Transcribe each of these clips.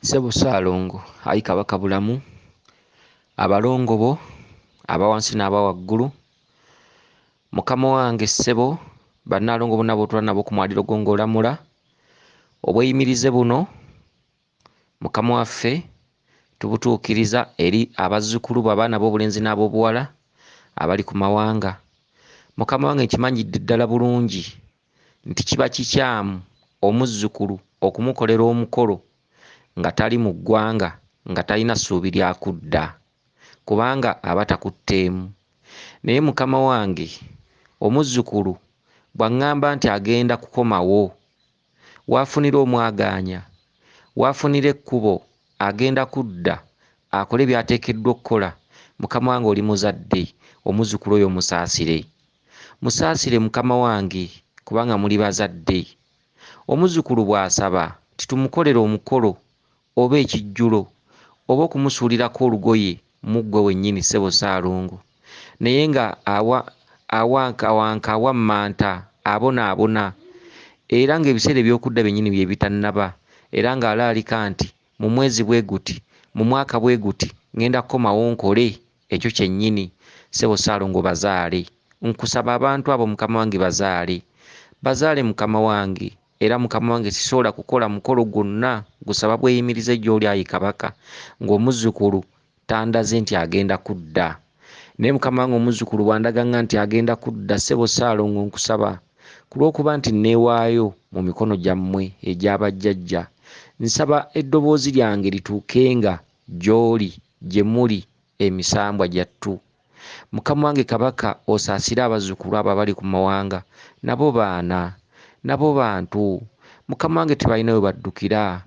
Ssebo Ssaalongo ayi Kabaka bulamu, abalongo bo abawansi n'abawaggulu, mukama wange ssebo, bannaalongo bonna b'otwala nabo ku mwaliiro gwo ng'olamula, obweyimirize buno mukama waffe tubutuukiriza eri abazzukulu bo abaana b'obulenzi n'ab'obuwala abali ku mawanga. Mukama wange nkimanyidde ddala bulungi nti kiba kikyamu omuzzukulu okumukolera omukolo nga tali mu ggwanga, nga talina ssuubi lya kudda, kubanga aba takutteemu. Naye mukama wange omuzzukulu bw'aŋŋamba nti agenda kukomawo, w'afunira omwagaanya, w'afunira ekkubo agenda kudda akole by'ateekeddwa okkola, mukama wange oli muzadde, omuzzukulu oyo musaasire. Musaasire mukama wange kubanga muli bazadde. Omuzzukulu bw'asaba titumukolere omukolo oba ekijjulo oba okumusuulirako olugoye mu ggwe wennyini Ssebo Ssaalongo, naye nga awankawanka awammanta abonaabona, era ng'ebiseera eby'okudda byennyini bye bitannaba, era ng'alaalika nti mu mwezi bwe guti, mu mwaka bwe guti ŋŋenda kukomawo nkole ekyo kyennyini. Ssebo Ssaalongo bazaale, nkusaba abantu abo mukama wange bazaale mukama wange, era mukama wange sisobola kukola mukolo gwonna gusaba bweyimirize gy'oli ayi Kabaka ng'omuzzukulu tandaze nti agenda kudda. Naye mukama wange omuzzukulu bw'andaganga nti agenda kudda, Ssebo Ssaalongo nkusaba ku lw'okuba nti neewaayo mu mikono gyammwe egy'abajjajja, nsaba eddoboozi lyange lituukenga gy'oli gye muli emisambwa gyattu. Mukama wange Kabaka osaasire abazzukulu abo abali ku mawanga, nabo baana, nabo bantu. Mukama wange tebalina we baddukira,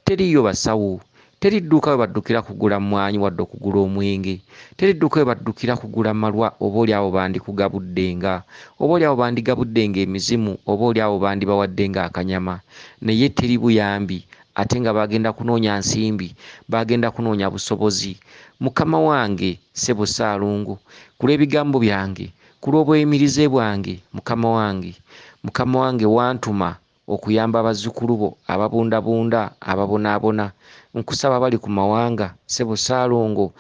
teriyo basawo, teri dduuka we baddukira kugula mmwanyi wadde okugula omwenge, teri dduuka we baddukira kugula malwa, oboolyawo bandikugabuddenga, oboolyawo bandigabuddenga emizimu, oboolyawo bandibawaddenga akanyama, naye teri buyambi ate nga bagenda kunoonya nsimbi, bagenda kunoonya busobozi. Mukama wange Ssebo Ssaalongo, ku lw'ebigambo byange, ku lw'obweyimirize bwange, mukama wange wantuma okuyamba abazzukulu bo ababundabunda, ababonaabona. Nkusaba bali ku mawanga Ssebo Ssaalongo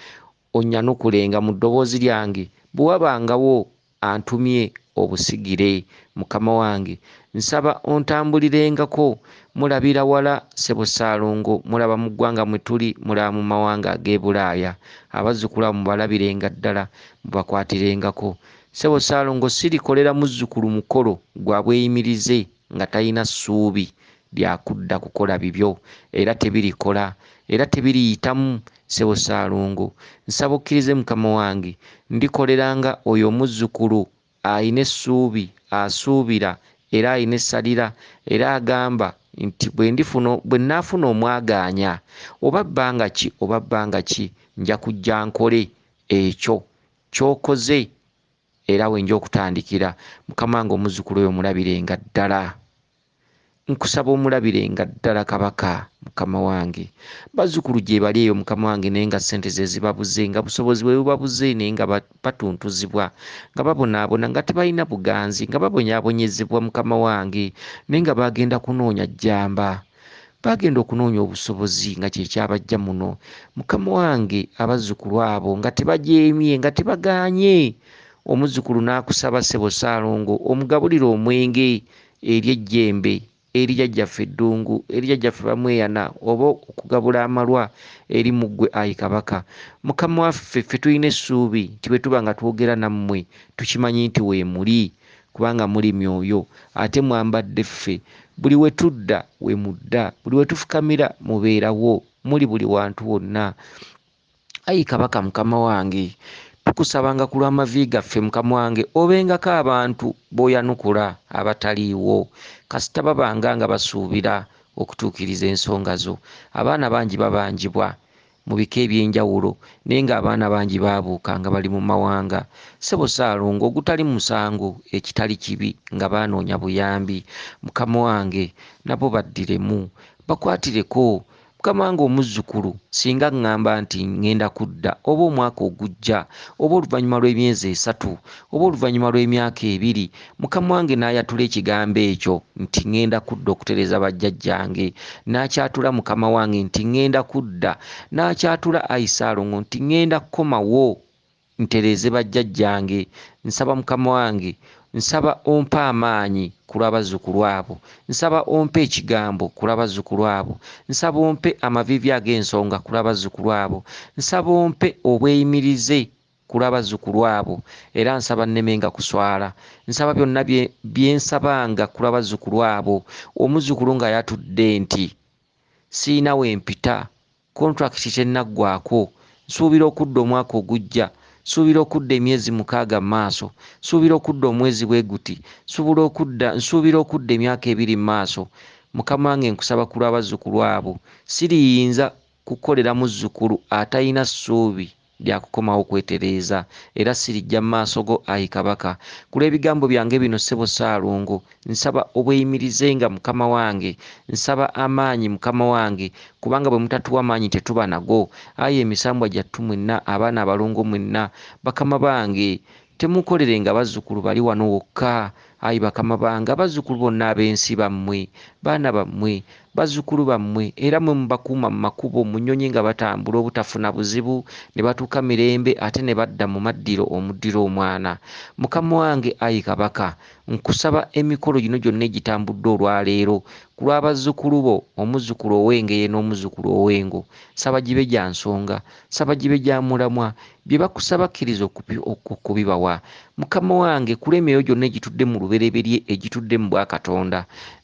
onnyanukulenga mu ddoboozi lyange, bwe wabangawo antumye obusigire. Mukama wange nsaba ontambulirengako, mulabira wala Ssebo Ssaalongo, mulaba mu ggwanga mwe tuli, mulaba mu mawanga ag'e Bulaaya, abazzukulu abo mubalabirenga ddala, mubakwatirengako. Ssebo Ssaalongo sirikolera muzzukulu mukolo gwa bweyimirize nga talina ssuubi lya kudda kukola bibyo, era tebirikola, era tebiriyitamu. Ssebo Ssaalongo nsaba okkirize mukama wange, ndikoleranga oyo omuzzukulu ayina essuubi, asuubira era ayina essalira, era agamba nti bwe nnaafuna omwagaanya oba bbanga ki nja kujja nkole ekyo ky'okoze era wenja okutandikira. Mukama wange omuzzukulu oyo omulabirenga ddala, nkusaba omulabirenga ddala Kabaka. Mukama wange bazzukulu gye bali eyo mukama wange, naye nga ssente ze zibabuze, nga busobozi bwe bubabuze, naye nga batuntuzibwa, nga babonaabona, nga tebalina buganzi, nga babonyaabonyezebwa mukama wange, naye nga bagenda kunoonya jjamba, bagenda okunoonya obusobozi nga kyekyabajja muno. Mukama wange abazzukulu abo nga tebajeemye, nga tebagaanye, omuzzukulu n'akusaba Ssebo Ssaalongo omugabulire omwenge eri ejjembe, eri jjajjaffe eddungu, eri jjajjaffe bamweyana, oba okugabula amalwa eri mu ggwe ayi Kabaka. Mukama waffe ffe tulina essuubi nti bwe tuba nga twogera nammwe tukimanyi nti we muli, kubanga muli myoyo ate mwambadde ffe, buli we tudda we mudda, buli we tufukamira mubeerawo, muli buli wantu wonna. Ayi Kabaka mukama wange, tukusabanga ku lw'amavi gaffe mukama wange, obengako abantu b'oyanukula abataliiwo, kasita babanga nga basuubira okutuukiriza ensonga zo. Abaana bangi babanjibwa mu bika eby'enjawulo, naye ng'abaana bangi baabuuka nga bali mu mawanga. Ssebo Ssaalongo ogutali musango, ekitali kibi, nga baanoonya buyambi. Mukama wange nabo baddiremu, bakwatireko mukama wange omuzzukulu singa ŋŋamba nti ŋŋenda kudda oba omwaka ogujja oba oluvannyuma lw'emyezi 3 oba oluvannyuma lw'emyaka 2 mukama wange n'ayatula ekigambo ekyo nti ŋŋenda kudda okutereeza bajjajjange n'akyatula mukama wange nti ŋŋenda kudda n'akyatula Aisaalongo nti ŋŋenda kukomawo ntereeze bajjajjange nsaba mukama wange nsaba ompe amaanyi ku lw'abazzukulu abo nsaba ompe ekigambo ku lw'abazzukulu abo nsaba ompe amaviivi ag'ensonga ku lw'abazzukulu abo nsaba ompe obweyimirize ku lw'abazzukulu abo era nsaba nnemenga kuswala nsaba byonna bye nsabanga ku lw'abazzukulu abo omuzzukulu ng'ayatudde nti siina wempita kontrakiti tennaggwako nsuubira okudda omwaka ogujja nsuubira okudda emyezi 6 mu maaso nsuubira okudda omwezi bwe guti nsuubira okudda emyaka 2 mu maaso mukama wange nkusaba ku lw'abazzukulu abo siriyinza kukolera muzzukulu atalina ssuubi lyakukomawo kwetereeza era sirijja mu maaso go ayi kabaka ku lw'ebigambo byange bino ssebo Ssaalongo nsaba obweyimirizenga mukama wange nsaba amaanyi mukama wange kubanga bwe mutatuwa amaanyi tetuba nago ayi emisambwa gyattu mwenna abaana abalongo mwenna bakama bange temukolerenga bazzukulu bali wano wokka ayi bakama bange abazzukulu bonna ab'ensi bammwe baana bammwe bazzukulu bammwe era mwe mubakuuma mu makubo munyonyi nga batambula obutafuna buzibu ne batuuka mirembe ate ne badda mu maddiro omuddira omwana mukama wange ayi kabaka nkusaba emikolo gino gyonna egitambudde olwaleero ku lw'abazzukulu bo omuzzukulu ow'engeye n'omuzzukulu ow'engo saba gibe gya nsonga saba gibe gya mulamwa bye bakusaba kkiriza okubibawa mukama wange ku lw'emyoyo gyonna egitudde mu lubereberye egitudde mu bwakatonda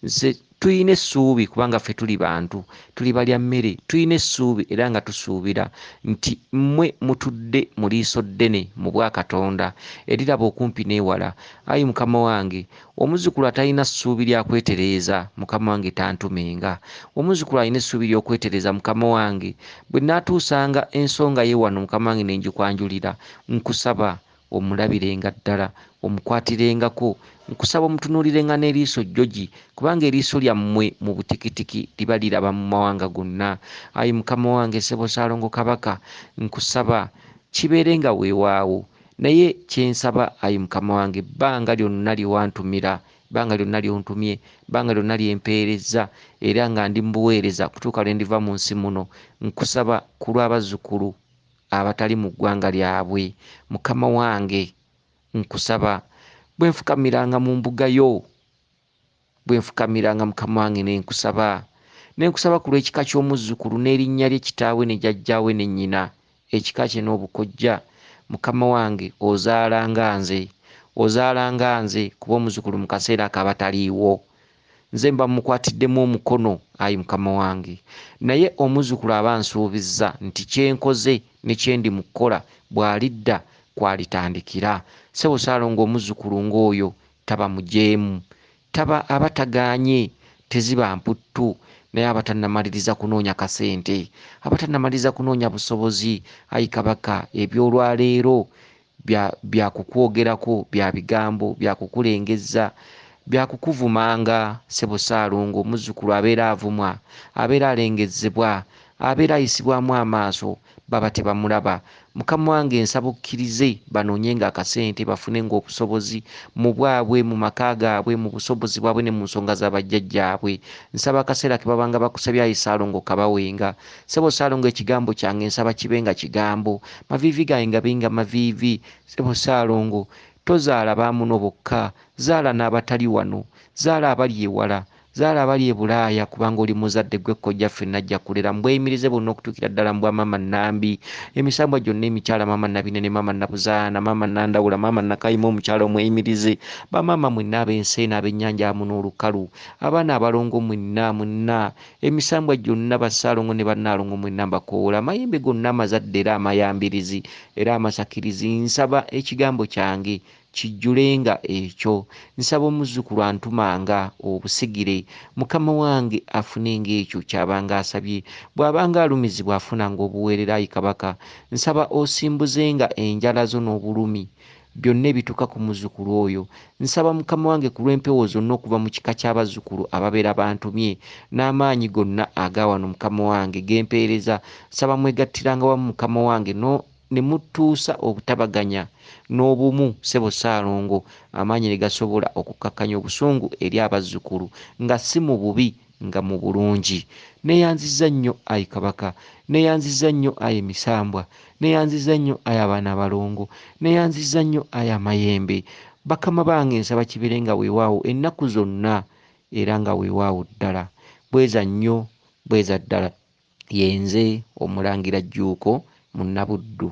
nze tuyina essuubi kubanga ffe tuli bantu tuli balya mmere tuyina essuubi era nga tusuubira nti mmwe mutudde mu liiso ddene mu bwakatonda eriraba okumpi n'ewala ayi mukama wange omuzzukulu atalina ssuubi lya kwetereeza mukama wange tantumenga omuzzukulu alina essuubi ly'okwetereeza mukama wange bwe naatuusanga ensonga ye wano mukama wange ne ngikwanjulira nkusaba omulabirenga ddala omukwatirengako nkusaba omutunuulirenga n'eriiso jjogi kubanga eriiso lyammwe mu butikitiki liba liraba mu mawanga gonna ayi mukama wange ssebo Ssaalongo kabaka nkusaba kibeerenga weewaawo naye kyensaba ayi mukama wange bbanga lyonna lyewantumira bbanga lyonna lyontumye bbanga lyonna lyempeereza era nga ndi mbuweereza kutuuka lwe ndiva mu nsi muno nkusaba ku lw'abazzukulu abatali mu ggwanga lyabwe mukama wange nkusaba bwe nfukamiranga mu mbuga yo bwe nfukamiranga mukama wange nenkusaba ku lw'ekika ky'omuzzukulu n'erinnya lye kitaawe ne jjajjaawe ne nnyina ekika kye n'obukojja mukama wange ozaalanga nze kuba omuzzukulu mu kaseera akaba taliiwo nze mba mukwatiddemu omukono ayi mukama wange naye omuzzukulu aba nsuubizza nti kyenkoze ne kyendi mu kukola bw'alidda kwalitandikira ssebo Ssaalongo omuzzukulu ng'oyo taba mujeemu taba abatagaanye teziba mputtu naye abatannamaliriza kunoonya kasente abatannamaliriza kunoonya busobozi ayi kabaka ebyolwaleero byakukwogerako bya bigambo byakukulengeza byakukuvumanga ssebo Ssaalongo omuzzukulu abeera avumwa abeera alengezebwa abeera ayisibwamu amaaso baba tebamulaba mukama wange nsaba okkirize banoonyenga akasente bafunenga obusobozi mu bwabwe mu maka gaabwe mu busobozi bwabwe ne mu nsonga z'abajjajjaabwe nsaba akaseera ke babanga bakusabye ayi Ssaalongo kabawenga ssebo Ssaalongo ekigambo kyange nsaba kibenga kigambo maviivi gange gabenga maviivi ssebo Ssaalongo tozaala baamuno bokka zaala n'abatali wano zaala abali ewala zaala abali e Bulaaya kubanga oli muzadde gwe kkojja ffenna ajja kulera mbweyimirize bonna okutuukira ddala mbwa maama Nambi emisambwa gyonna emikyala maama Nabinene maama Nabuzaana maama Nandawula maama Nakayima omukyala omweyimirize bamaama mwenna ab'enseena ab'ennyanja amu n'olukalu abaana abalongo mwenna emisambwa gyonna bassaalongo ne bannaalongo mwenna mbakoola amayembe gonna amazadde era amayambirizi era amasakirizi nsaba ekigambo kyange kijjulenga ekyo nsaba omuzzukulu antumanga obusigire mukama wange afunenga ekyo kyabanga asabye bw'abanga alumizibwa afunanga obuweerera ayi kabaka nsaba osimbuzenga enjala zo n'obulumi byonna ebituuka ku muzzukulu oyo. Nsaba Mukama wange ku lw'empewo zonna okuva mu kika ky'abazzukulu ababeera bantumye n'amaanyi gonna aga wano Mukama wange gempeereza, nsaba mwegattiranga wamu Mukama wange ne mutuusa obutabaganya n'obumu ssebo Ssaalongo, amaanyi ne gasobola okukkakkanya obusungu eri abazzukulu nga si mu bubi nga mu bulungi. Neeyanziza nnyo Ayi Kabaka, neeyanziza nnyo Ayi Misambwa, neeyanziza nnyo Ayi abaana abalongo, neeyanziza nnyo Ayi amayembe. Bakama bange nsaba kibeere nga weewaawo ennaku zonna era nga weewaawo ddala. Bweza nnyo, bweza ddala. Yenze Omulangira Jjuuko Munnabuddu.